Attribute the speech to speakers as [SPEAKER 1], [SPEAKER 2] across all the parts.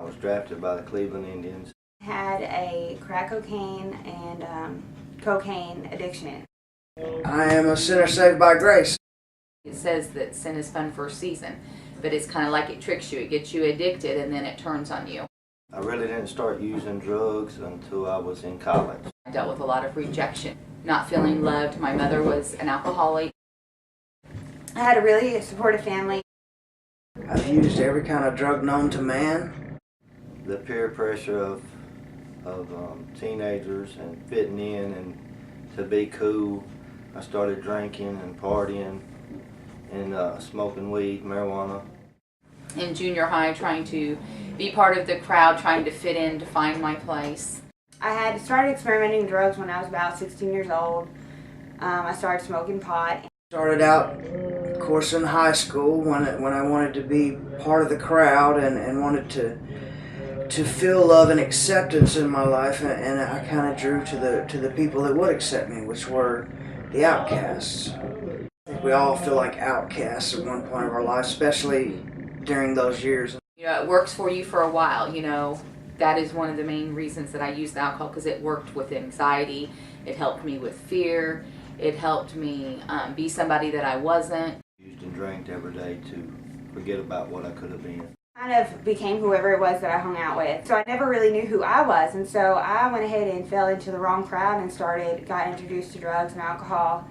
[SPEAKER 1] I was drafted by the Cleveland Indians.
[SPEAKER 2] Had a crack cocaine and cocaine addiction.
[SPEAKER 3] I am a sinner saved by grace.
[SPEAKER 4] It says that sin is fun for a season, but it's kind of like it tricks you. It gets you addicted and then it turns on you.
[SPEAKER 1] I really didn't start using drugs until I was in college.
[SPEAKER 4] I dealt with a lot of rejection, not feeling loved. My mother was an alcoholic.
[SPEAKER 2] I had a really supportive family.
[SPEAKER 3] I've used every kind of drug known to man.
[SPEAKER 1] The peer pressure of teenagers and fitting in and to be cool, I started drinking and partying and smoking weed, marijuana.
[SPEAKER 4] In junior high, trying to be part of the crowd, trying to fit in, to find my place.
[SPEAKER 2] I had started experimenting drugs when I was about 16 years old. I started smoking pot.
[SPEAKER 3] Started out, of course, in high school when I wanted to be part of the crowd and wanted to feel love and acceptance in my life, and I kind of drew to the people that would accept me, which were the outcasts. I think we all feel like outcasts at one point of our life, especially during those years.
[SPEAKER 4] You know, it works for you for a while. You know, that is one of the main reasons that I used alcohol, because it worked with anxiety. It helped me with fear. It helped me be somebody that I wasn't.
[SPEAKER 1] Used and drank every day to forget about what I could have been.
[SPEAKER 2] Kind of became whoever it was that I hung out with. So I never really knew who I was, and so I went ahead and fell into the wrong crowd and got introduced to drugs and alcohol.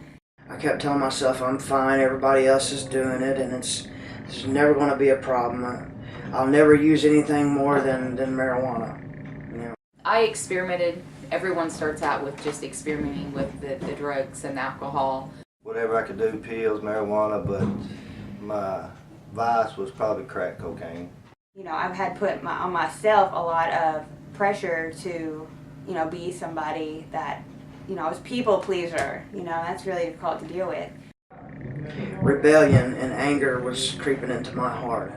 [SPEAKER 3] I kept telling myself I'm fine, everybody else is doing it, and it's never going to be a problem. I'll never use anything more than marijuana. You know.
[SPEAKER 4] I experimented. Everyone starts out with just experimenting with the drugs and alcohol.
[SPEAKER 1] Whatever I could do, pills, marijuana, but my vice was probably crack cocaine.
[SPEAKER 2] You know, I've had put on myself a lot of pressure to, you know, be somebody that, you know, I was people pleaser. You know, that's really difficult to deal with.
[SPEAKER 3] Rebellion and anger was creeping into my heart.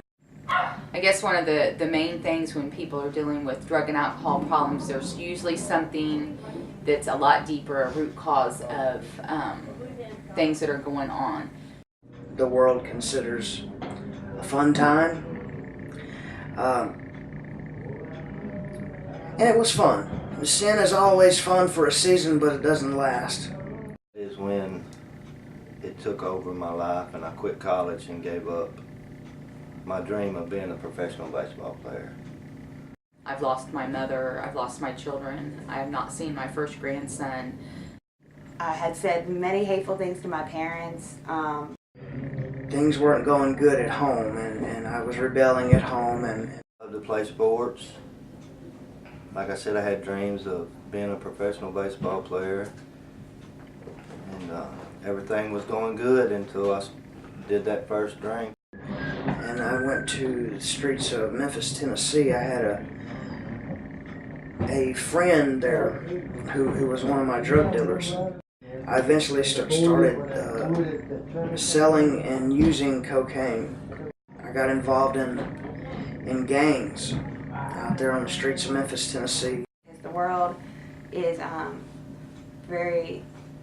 [SPEAKER 4] I guess one of the main things when people are dealing with drug and alcohol problems, there's usually something that's a lot deeper, a root cause of things that are going on.
[SPEAKER 3] The world considers a fun time, and it was fun. Sin is always fun for a season, but it doesn't last.
[SPEAKER 1] Is when it took over my life and I quit college and gave up my dream of being a professional baseball player.
[SPEAKER 4] I've lost my mother, I've lost my children, I have not seen my first grandson.
[SPEAKER 2] I had said many hateful things to my parents.
[SPEAKER 3] Things weren't going good at home, and I was rebelling at home. And
[SPEAKER 1] I loved to play sports. Like I said, I had dreams of being a professional baseball player, and everything was going good until I did that first drink.
[SPEAKER 3] And I went to the streets of Memphis, Tennessee. I had a friend there who was one of my drug dealers. I eventually started selling and using cocaine. I got involved in gangs out there on the streets of Memphis, Tennessee.
[SPEAKER 2] The world is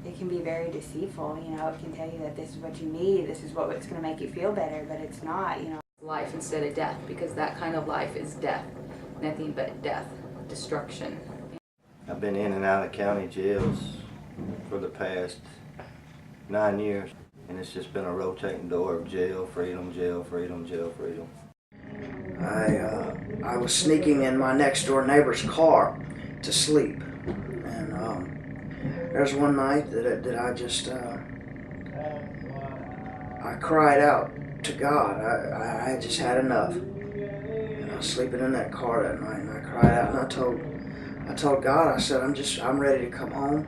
[SPEAKER 2] it can be very deceitful. You know, it can tell you that this is what you need, this is what's going to make you feel better, but it's not, you know.
[SPEAKER 4] Life instead of death, because that kind of life is death. Nothing but death, destruction.
[SPEAKER 1] I've been in and out of county jails for the past 9 years, and it's just been a rotating door of jail, freedom, jail, freedom, jail, freedom.
[SPEAKER 3] I was sneaking in my next door neighbor's car to sleep, and there was one night that I just I cried out to God. I just had enough. And I was sleeping in that car that night, and I cried out, and I told God, I said, I'm ready to come home.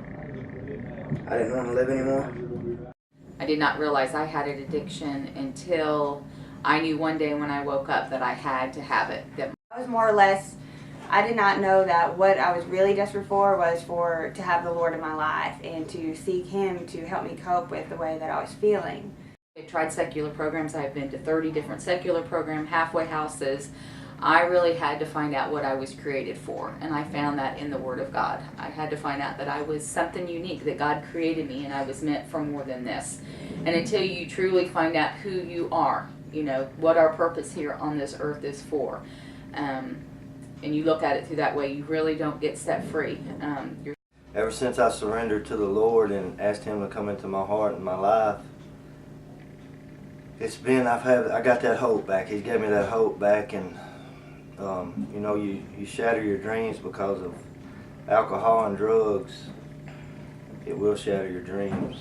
[SPEAKER 3] I didn't want to live anymore.
[SPEAKER 4] I did not realize I had an addiction until I knew one day when I woke up that I had to have it. That
[SPEAKER 2] I was more or less, I did not know that what I was really desperate for was to have the Lord in my life and to seek Him to help me cope with the way that I was feeling.
[SPEAKER 4] I've tried secular programs. I've been to 30 different secular programs, halfway houses. I really had to find out what I was created for, and I found that in the Word of God. I had to find out that I was something unique, that God created me, and I was meant for more than this. And until you truly find out who you are, you know, what our purpose here on this earth is for, and you look at it through that way, you really don't get set free.
[SPEAKER 1] Ever since I surrendered to the Lord and asked Him to come into my heart and my life, it's been, I got that hope back. He gave me that hope back, and you know, you shatter your dreams because of alcohol and drugs. It will shatter your dreams.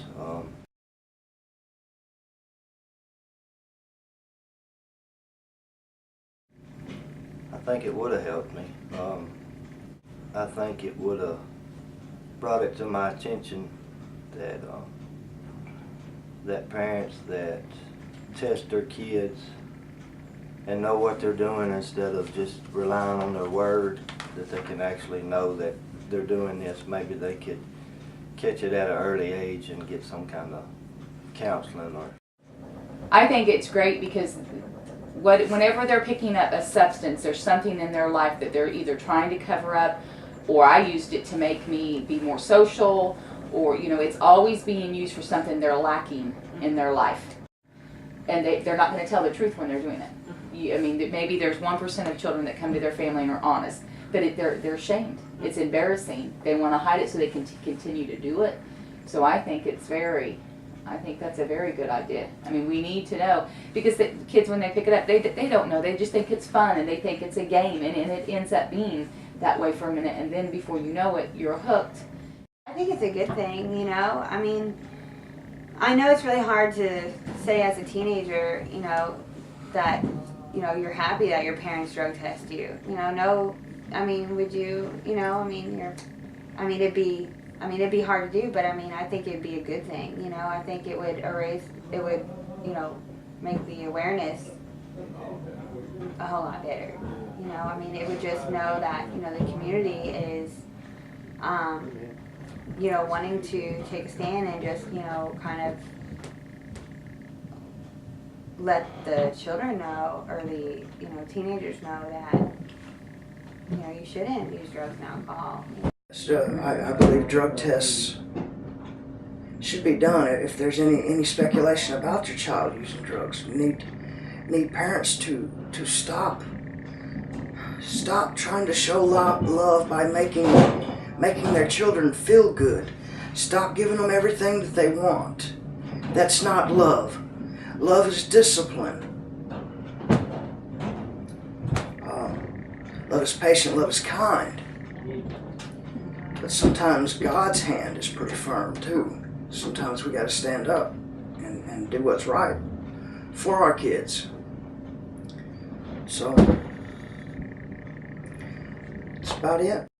[SPEAKER 1] I think it would have helped me. I think it would have brought it to my attention that that parents that test their kids and know what they're doing instead of just relying on their word, that they can actually know that they're doing this. Maybe they could catch it at an early age and get some kind of counseling. Or
[SPEAKER 4] I think it's great because whenever they're picking up a substance, there's something in their life that they're either trying to cover up, or I used it to make me be more social, or you know, it's always being used for something they're lacking in their life, and they're not going to tell the truth when they're doing it. I mean, maybe there's 1% of children that come to their family and are honest, but they're ashamed. It's embarrassing. They want to hide it so they can continue to do it. So I think I think that's a very good idea. I mean, we need to know, because the kids, when they pick it up, they don't know. They just think it's fun, and they think it's a game, and it ends up being that way for a minute, and then before you know it, you're hooked.
[SPEAKER 2] I think it's a good thing, you know. I mean, I know it's really hard to say as a teenager, you know, that, you know, you're happy that your parents drug test you. You know, no, I mean, would you, you know, I mean, it'd be hard to do, but I mean, I think it'd be a good thing, you know. I think it would you know, make the awareness a whole lot better. You know, I mean, it would just know that, you know, the community is, you know, wanting to take a stand and just, you know, kind of let the children know, or the, you know, teenagers know that, you know, you shouldn't use drugs and alcohol.
[SPEAKER 3] So I believe drug tests should be done if there's any speculation about your child using drugs. We need parents to stop trying to show love by making their children feel good. Stop giving them everything that they want. That's not love. Love is discipline. Love is patient, love is kind. But sometimes God's hand is pretty firm too. Sometimes we got to stand up and do what's right for our kids. So that's about it.